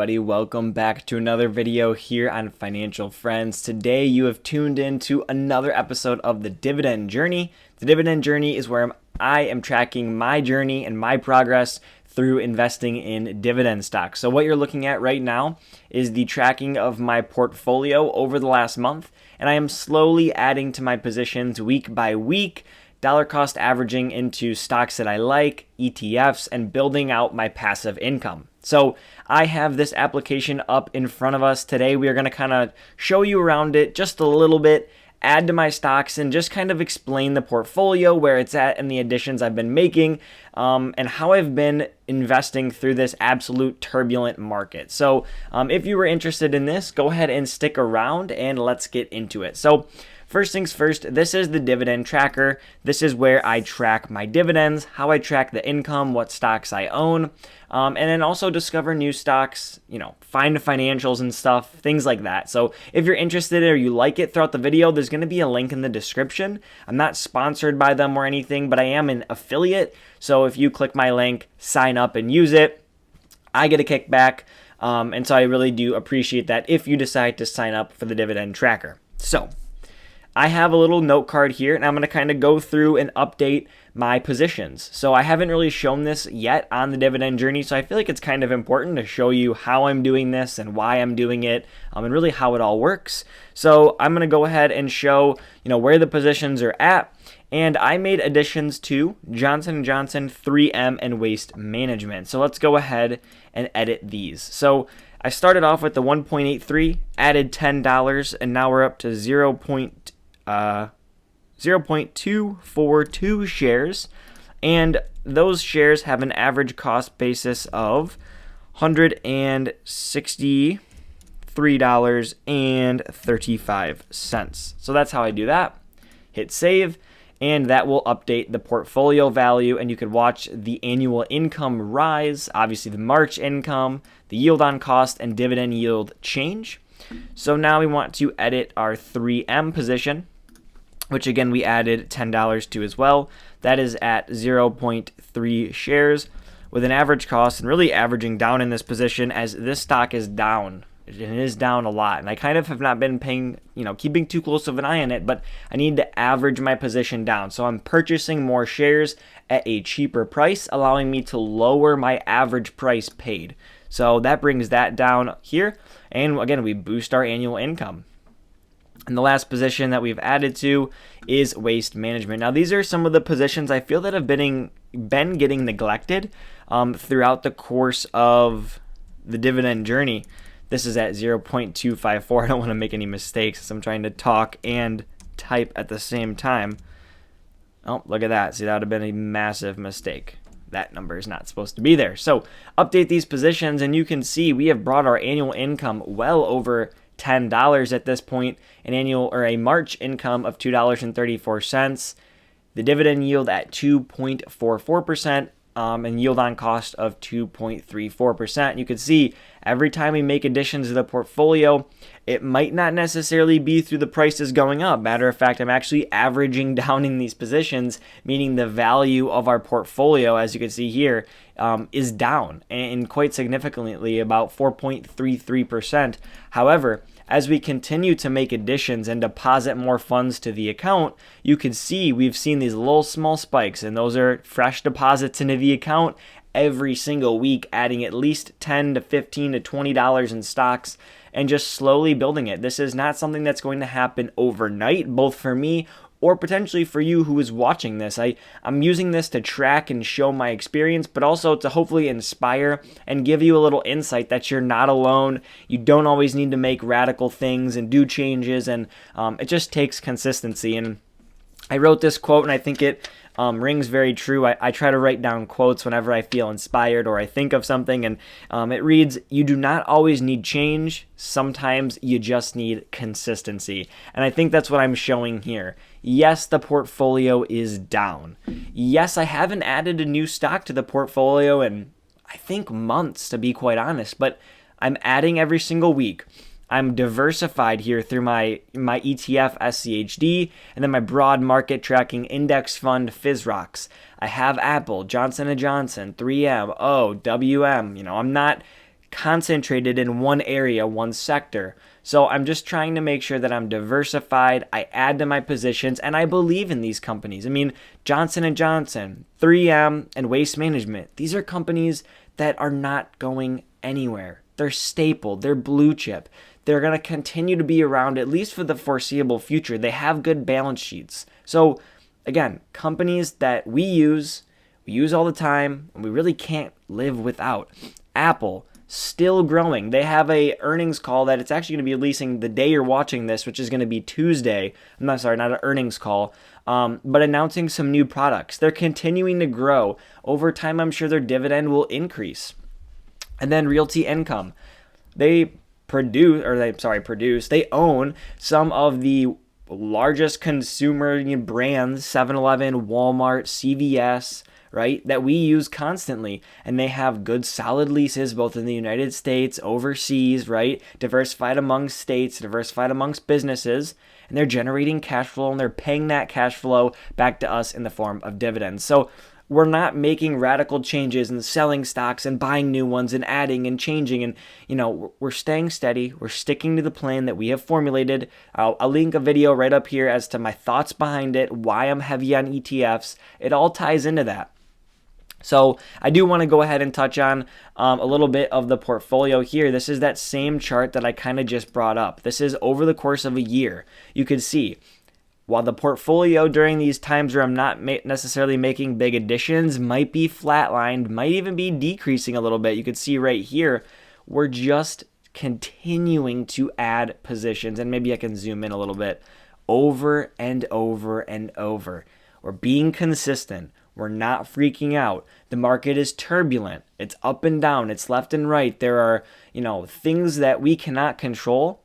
Buddy, welcome back to another video here on Financial Friends. Today you have tuned in to another episode of the Dividend Journey. The Dividend Journey is where I am tracking my journey and my progress through investing in dividend stocks. So what you're looking at right now is the tracking of my portfolio over the last month, and I am slowly adding to my positions week by week, dollar cost averaging into stocks that I like, ETFs, and building out my passive income. So I have this application up in front of us. Today we are going to kind of show you around it just a little bit, add to my stocks, and just kind of explain the portfolio, where it's at, and the additions I've been making, and how I've been investing through this absolute turbulent market. So if you were interested in this, go ahead and stick around and let's get into it. So first things first, this is the Dividend Tracker. This is where I track my dividends, how I track the income, what stocks I own, and then also discover new stocks, find the financials and stuff, things like that. So if you're interested or you like it throughout the video, there's going to be a link in the description. I'm not sponsored by them or anything, but I am an affiliate. So if you click my link, sign up and use it, I get a kickback. And so I really do appreciate that if you decide to sign up for the Dividend Tracker. So I have a little note card here, and I'm going to kind of go through and update my positions. So I haven't really shown this yet on the Dividend Journey, so I feel like it's kind of important to show you how I'm doing this and why I'm doing it, and really how it all works. So I'm going to go ahead and show, where the positions are at. And I made additions to Johnson & Johnson, 3M, and Waste Management. So let's go ahead and edit these. So I started off with the 1.83, added $10, and now we're up to 0.242 shares, and those shares have an average cost basis of $163.35. So that's how I do that. Hit save, and that will update the portfolio value, and you could watch the annual income rise, obviously the March income, the yield on cost, and dividend yield change. So now we want to edit our 3M position, which again we added $10 to as well. That is at 0.3 shares with an average cost, and really averaging down in this position as this stock is down. It is down a lot, and I kind of have not been keeping too close of an eye on it, but I need to average my position down. So I'm purchasing more shares at a cheaper price, allowing me to lower my average price paid. So that brings that down here, and again, we boost our annual income. And the last position that we've added to is Waste Management. Now, these are some of the positions I feel that have been getting neglected throughout the course of the Dividend Journey. This is at 0.254. I don't want to make any mistakes as I'm trying to talk and type at the same time. Oh, look at that. See, that would have been a massive mistake. That number is not supposed to be there. So update these positions, and you can see we have brought our annual income well over $10 at this point, a March income of $2.34, the dividend yield at 2.44%, and yield on cost of 2.34%. You can see every time we make additions to the portfolio, it might not necessarily be through the prices going up. Matter of fact, I'm actually averaging down in these positions, meaning the value of our portfolio, as you can see here, is down, and quite significantly, about 4.33%. However, as we continue to make additions and deposit more funds to the account, you can see we've seen these little small spikes, and those are fresh deposits into the account every single week, adding at least $10 to $15 to $20 in stocks and just slowly building it. This is not something that's going to happen overnight, both for me or potentially for you who is watching this. I'm using this to track and show my experience, but also to hopefully inspire and give you a little insight that you're not alone. You don't always need to make radical things and do changes, and it just takes consistency. And I wrote this quote, and I think it rings very true. I try to write down quotes whenever I feel inspired or I think of something, and it reads, "You do not always need change. Sometimes you just need consistency." And I think that's what I'm showing here. Yes, the portfolio is down. Yes, I haven't added a new stock to the portfolio in, I think, months, to be quite honest, but I'm adding every single week. I'm diversified here through my ETF SCHD, and then my broad market tracking index fund FISROX. I have Apple, Johnson & Johnson, 3M, WM. I'm not concentrated in one area, one sector. So I'm just trying to make sure that I'm diversified, I add to my positions, and I believe in these companies. I mean, Johnson & Johnson, 3M, and Waste Management, these are companies that are not going anywhere. They're staple, they're blue chip. They're going to continue to be around at least for the foreseeable future. They have good balance sheets. So again, companies that we use all the time, and we really can't live without. Apple, still growing. They have a earnings call that it's actually going to be releasing the day you're watching this, which is going to be Tuesday. I'm not sorry, not an earnings call, but announcing some new products. They're continuing to grow. Over time, I'm sure their dividend will increase. And then Realty Income. They own some of the largest consumer brands, 7-Eleven, Walmart, CVS, right, that we use constantly. And they have good solid leases both in the United States, overseas, right, diversified amongst states, diversified amongst businesses, and they're generating cash flow, and they're paying that cash flow back to us in the form of dividends. So we're not making radical changes and selling stocks and buying new ones and adding and changing. And, we're staying steady. We're sticking to the plan that we have formulated. I'll link a video right up here as to my thoughts behind it, why I'm heavy on ETFs. It all ties into that. So I do want to go ahead and touch on a little bit of the portfolio here. This is that same chart that I kind of just brought up. This is over the course of a year. You can see, while the portfolio during these times where I'm not necessarily making big additions might be flatlined, might even be decreasing a little bit. You can see right here, we're just continuing to add positions. And maybe I can zoom in a little bit. Over and over and over. We're being consistent. We're not freaking out. The market is turbulent. It's up and down. It's left and right. There are, things that we cannot control.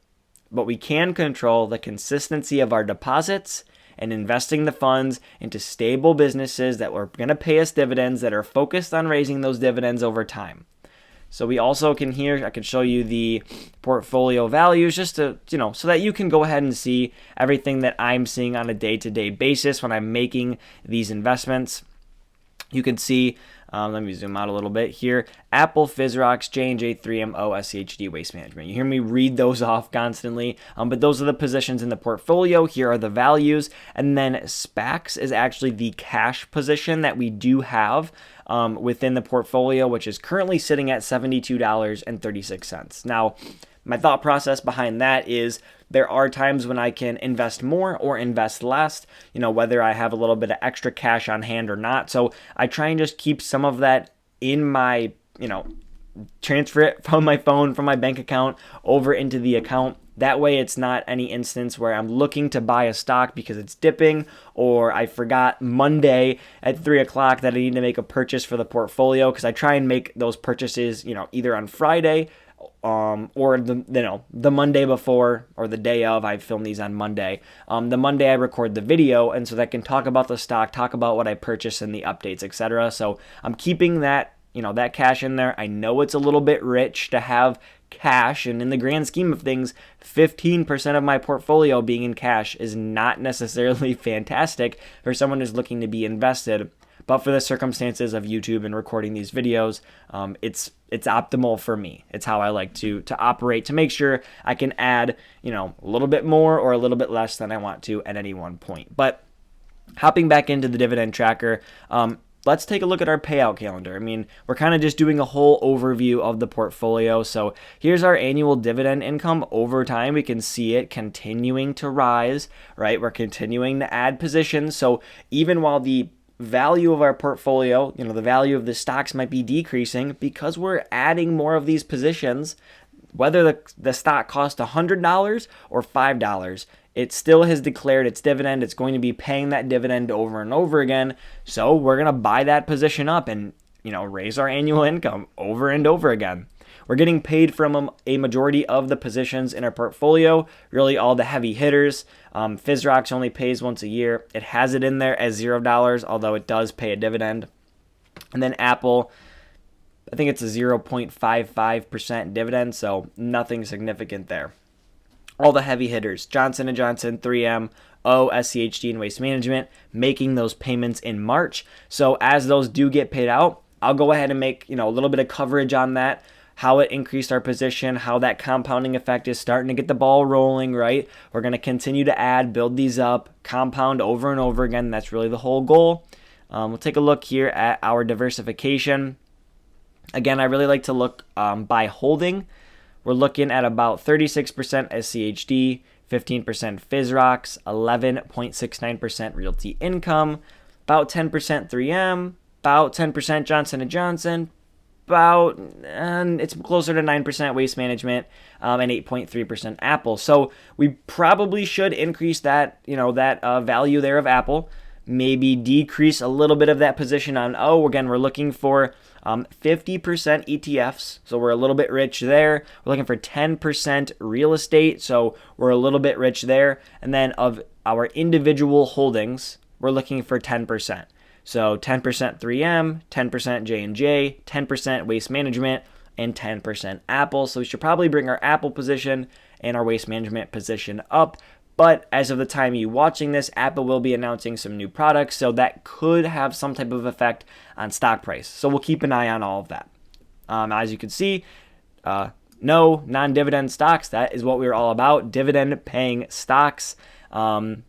But we can control the consistency of our deposits and investing the funds into stable businesses that are going to pay us dividends, that are focused on raising those dividends over time. So we also can I can show you the portfolio values just to, so that you can go ahead and see everything that I'm seeing on a day-to-day basis when I'm making these investments. You can see, let me zoom out a little bit here. Apple, Fizrox, J&J, 3M, SCHD, Waste Management. You hear me read those off constantly, but those are the positions in the portfolio. Here are the values. And then SPACs is actually the cash position that we do have within the portfolio, which is currently sitting at $72.36. Now, my thought process behind that is there are times when I can invest more or invest less, whether I have a little bit of extra cash on hand or not. So I try and just keep some of that in my, transfer it from my phone, from my bank account over into the account. That way it's not any instance where I'm looking to buy a stock because it's dipping, or I forgot Monday at 3 o'clock that I need to make a purchase for the portfolio, because I try and make those purchases, either on Friday or the Monday before or the day of. I film these on Monday. The Monday I record the video, and so that can talk about the stock, talk about what I purchased and the updates, etc. So I'm keeping that that cash in there. I know it's a little bit rich to have cash, and in the grand scheme of things, 15% of my portfolio being in cash is not necessarily fantastic for someone who's looking to be invested. But for the circumstances of YouTube and recording these videos, it's optimal for me. It's how I like to operate, to make sure I can add, a little bit more or a little bit less than I want to at any one point. But hopping back into the dividend tracker, let's take a look at our payout calendar. I mean, we're kind of just doing a whole overview of the portfolio. So here's our annual dividend income over time. We can see it continuing to rise, right? We're continuing to add positions. So even while the value of our portfolio, the value of the stocks might be decreasing, because we're adding more of these positions, whether the stock cost $100 or $5, it still has declared its dividend. It's going to be paying that dividend over and over again. So we're going to buy that position up and, raise our annual income over and over again. We're getting paid from a majority of the positions in our portfolio, really all the heavy hitters. Fizrox only pays once a year. It has it in there as $0, although it does pay a dividend. And then Apple, I think it's a 0.55% dividend, so nothing significant there. All the heavy hitters, Johnson & Johnson, 3M, SCHD, and Waste Management, making those payments in March. So as those do get paid out, I'll go ahead and make a little bit of coverage on that. how it increased our position, how that compounding effect is starting to get the ball rolling, right? We're going to continue to add, build these up, compound over and over again. That's really the whole goal. We'll take a look here at our diversification. Again, I really like to look by holding. We're looking at about 36% SCHD, 15% FISROX, 11.69% Realty Income, about 10% 3M, about 10% Johnson & Johnson, and it's closer to 9% Waste Management, and 8.3% Apple. So we probably should increase that, that value there of Apple. Maybe decrease a little bit of that position on again, we're looking for 50% ETFs, so we're a little bit rich there. We're looking for 10% real estate, so we're a little bit rich there. And then of our individual holdings, we're looking for 10%. So 10% 3M, 10% J&J, 10% Waste Management, and 10% Apple. So we should probably bring our Apple position and our Waste Management position up. But as of the time you watching this, Apple will be announcing some new products, so that could have some type of effect on stock price. So we'll keep an eye on all of that. As you can see, no non-dividend stocks. That is what we're all about, dividend-paying stocks. And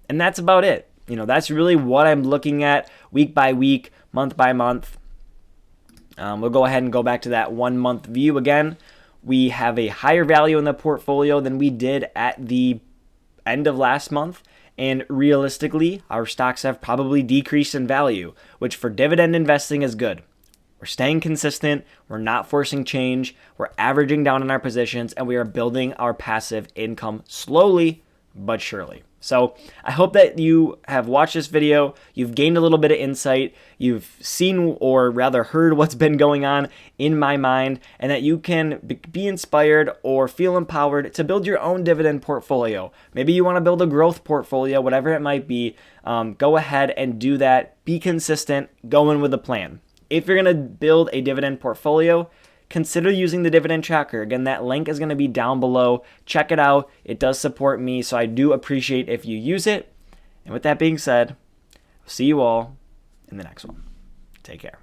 that's about it. That's really what I'm looking at week by week, month by month. We'll go ahead and go back to that 1 month view again. We have a higher value in the portfolio than we did at the end of last month, and realistically our stocks have probably decreased in value, which for dividend investing is good. We're staying consistent, we're not forcing change, we're averaging down in our positions, and we are building our passive income slowly but surely. So I hope that you have watched this video, you've gained a little bit of insight, you've seen or rather heard what's been going on in my mind, and that you can be inspired or feel empowered to build your own dividend portfolio. Maybe you want to build a growth portfolio, whatever it might be. Go ahead and do that. Be consistent, go in with a plan. If you're going to build a dividend portfolio, consider using the Dividend Tracker. Again, that link is going to be down below. Check it out. It does support me, so I do appreciate if you use it. And with that being said, I'll see you all in the next one. Take care.